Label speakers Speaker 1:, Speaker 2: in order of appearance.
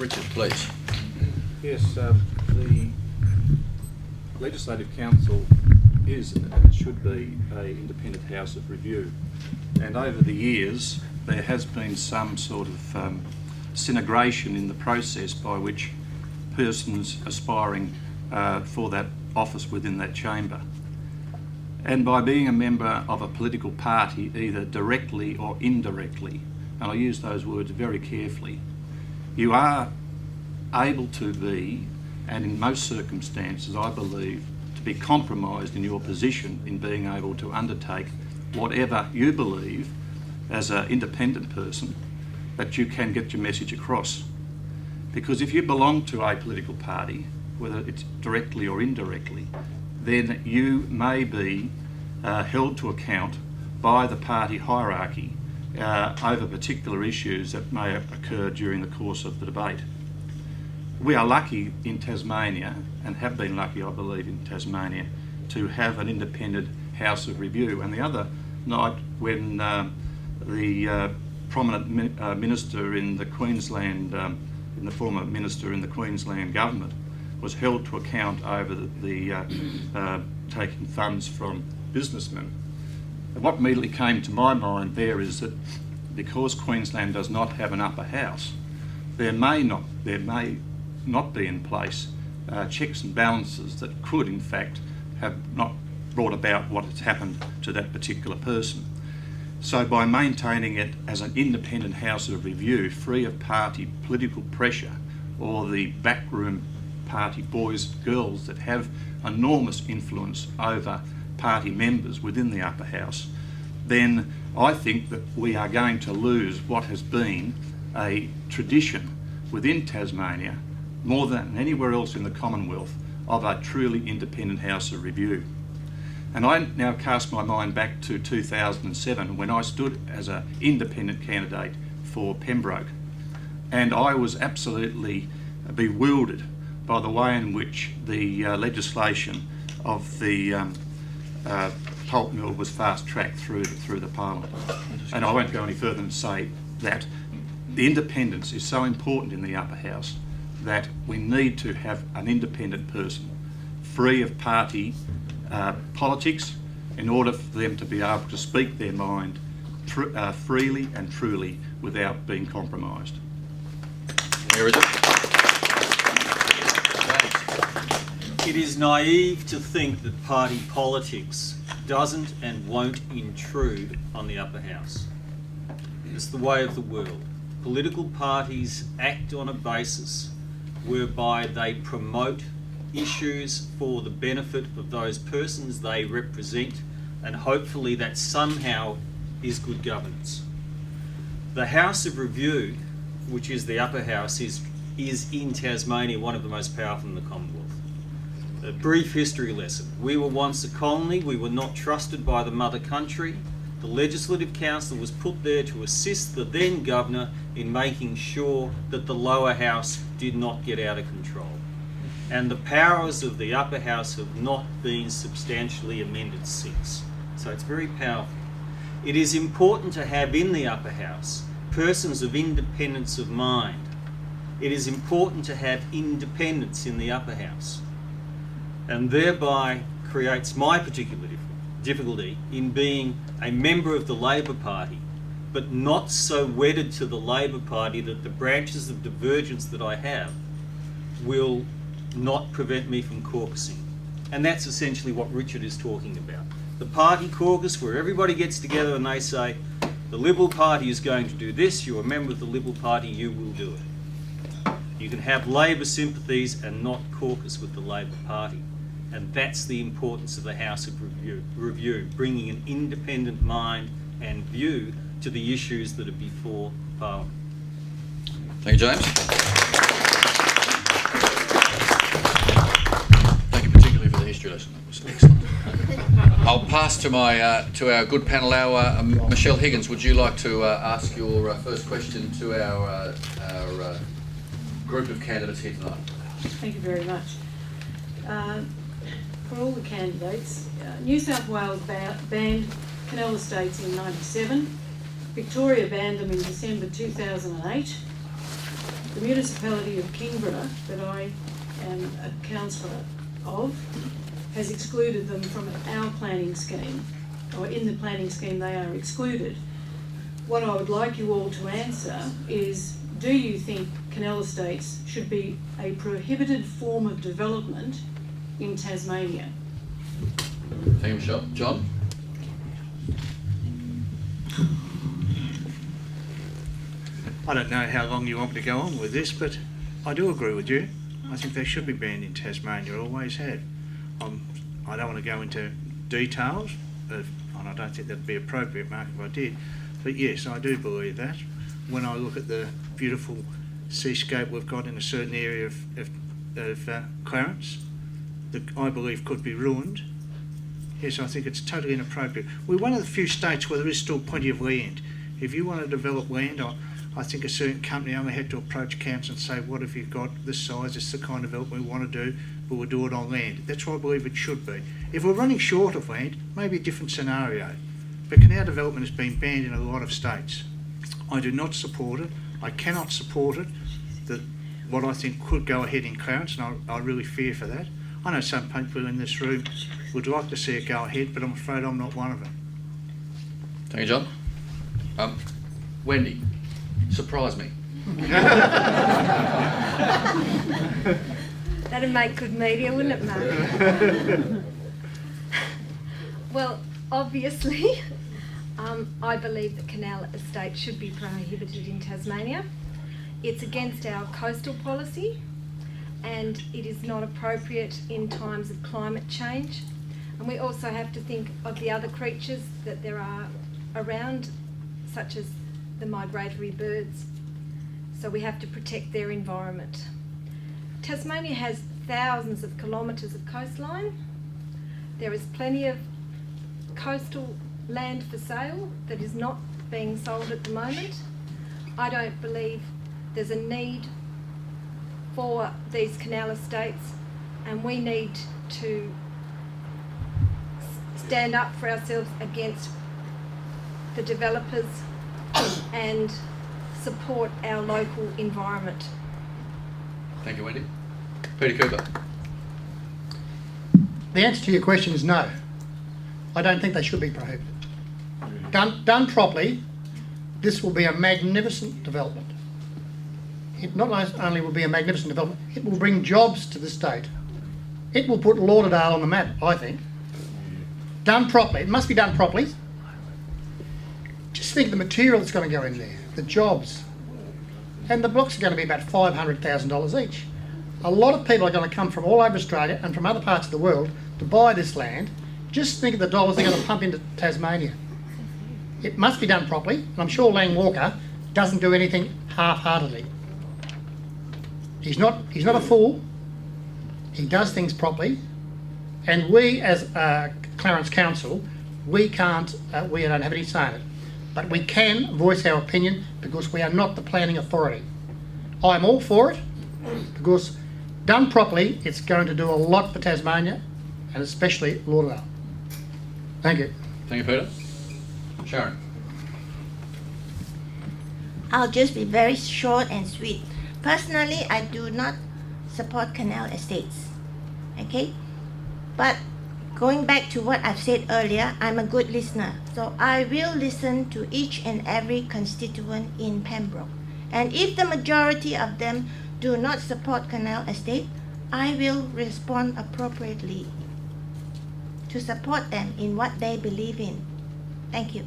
Speaker 1: Richard, please.
Speaker 2: Yes, the Legislative Council is and should be an independent house of review. And over the years, there has been some sort of disintegration in the process by which persons aspiring for that office within that chamber. And by being a member of a political party, either directly or indirectly, and I use those words very carefully, you are able to be, and in most circumstances I believe, to be compromised in your position in being able to undertake whatever you believe as an independent person that you can get your message across. Because if you belong to a political party, whether it's directly or indirectly, then you may be held to account by the party hierarchy over particular issues that may occur during the course of the debate. We are lucky in Tasmania, and have been lucky, I believe, in Tasmania, to have an independent house of review. And the other night, when the prominent minister in the Queensland, in the former minister in the Queensland government, was held to account over the taking funds from businessmen. And what immediately came to my mind there is that because Queensland does not have an upper house, there may not be in place checks and balances that could in fact have not brought about what has happened to that particular person. So by maintaining it as an independent house of review, free of party political pressure or the backroom party boys, girls that have enormous influence over party members within the upper house, then I think that we are going to lose what has been a tradition within Tasmania, more than anywhere else in the Commonwealth, of a truly independent house of review. And I now cast my mind back to 2007 when I stood as an independent candidate for Pembroke, and I was absolutely bewildered by the way in which the legislation of the pulp mill was fast-tracked through the Parliament. And I won't go any further than say that the independence is so important in the upper house that we need to have an independent person free of party politics in order for them to be able to speak their mind freely and truly without being compromised.
Speaker 3: It is naive to think that party politics doesn't and won't intrude on the upper house. It's the way of the world. Political parties act on a basis whereby they promote issues for the benefit of those persons they represent, and hopefully that somehow is good governance. The House of Review, which is the upper house, is in Tasmania one of the most powerful in the Commonwealth. A brief history lesson. We were once a colony, we were not trusted by the mother country. The Legislative Council was put there to assist the then governor in making sure that the lower house did not get out of control. And the powers of the upper house have not been substantially amended since. So it's very powerful. It is important to have in the upper house persons of independence of mind. It is important to have independence in the upper house, and thereby creates my particular difficulty in being a member of the Labor Party, but not so wedded to the Labor Party that the branches of divergence that I have will not prevent me from caucusing. And that's essentially what Richard is talking about. The party caucus, where everybody gets together and they say, the Liberal Party is going to do this, you're a member of the Liberal Party, you will do it. You can have Labor sympathies and not caucus with the Labor Party. And that's the importance of the House of Review, bringing an independent mind and view to the issues that are before Parliament.
Speaker 1: Thank you, James. Thank you particularly for the history lesson. That was excellent. I'll pass to our good panel. Michelle Higgins, would you like to ask your first question to our group of candidates here tonight?
Speaker 4: Thank you very much. For all the candidates, New South Wales banned canal estates in '97, Victoria banned them in December 2008, the municipality of Kingborough, that I am a councillor of, has excluded them from our planning scheme, or in the planning scheme they are excluded. What I would like you all to answer is, do you think Canal Estates should be a prohibited form of development in Tasmania?
Speaker 1: Thank you, Michelle. John?
Speaker 5: I don't know how long you want me to go on with this, but I do agree with you. I think they should be banned in Tasmania, always have. I don't want to go into details, and I don't think that'd be appropriate, Mark, if I did. But yes, I do believe that. When I look at the beautiful seascape we've got in a certain area of Clarence, that I believe could be ruined, yes, I think it's totally inappropriate. We're one of the few states where there is still plenty of land. If you want to develop land, I think a certain company only had to approach council and say, what have you got this size, this is the kind of development we want to do, but we'll do it on land. That's what I believe it should be. If we're running short of land, maybe a different scenario. But canal development has been banned in a lot of states. I do not support it. I cannot support it. That what I think could go ahead in Clarence, and I really fear for that. I know some people in this room would like to see it go ahead, but I'm afraid I'm not one of them.
Speaker 1: Thank you, John. Wendy, surprise me.
Speaker 6: That'd make good media, wouldn't it, Mark? Well, obviously, I believe that Canal Estate should be prohibited in Tasmania. It's against our coastal policy, and it is not appropriate in times of climate change. And we also have to think of the other creatures that there are around, such as the migratory birds. So we have to protect their environment. Tasmania has thousands of kilometres of coastline. There is plenty of coastal land for sale that is not being sold at the moment. I don't believe there's a need for these canal estates, and we need to stand up for ourselves against the developers and support our local environment.
Speaker 1: Thank you, Wendy. Peter Cooper.
Speaker 7: The answer to your question is no. I don't think they should be prohibited. Done properly, this will be a magnificent development. It not only will be a magnificent development, it will bring jobs to the state. It will put Lauderdale on the map, I think. Done properly. It must be done properly. Just think of the material that's going to go in there, the jobs. And the blocks are going to be about $500,000 each. A lot of people are going to come from all over Australia and from other parts of the world to buy this land. Just think of the dollars they're going to pump into Tasmania. It must be done properly, and I'm sure Lang Walker doesn't do anything half-heartedly. He's not a fool. He does things properly, and we as Clarence Council, we don't have any say in it, but we can voice our opinion because we are not the planning authority. I'm all for it because done properly, it's going to do a lot for Tasmania and especially Lauderdale. Thank you.
Speaker 1: Thank you, Peter. Sharon.
Speaker 8: I'll just be very short and sweet. Personally, I do not support canal estates. Okay? But going back to what I've said earlier, I'm a good listener. So I will listen to each and every constituent in Pembroke. And if the majority of them do not support canal estate, I will respond appropriately to support them in what they believe in. Thank you.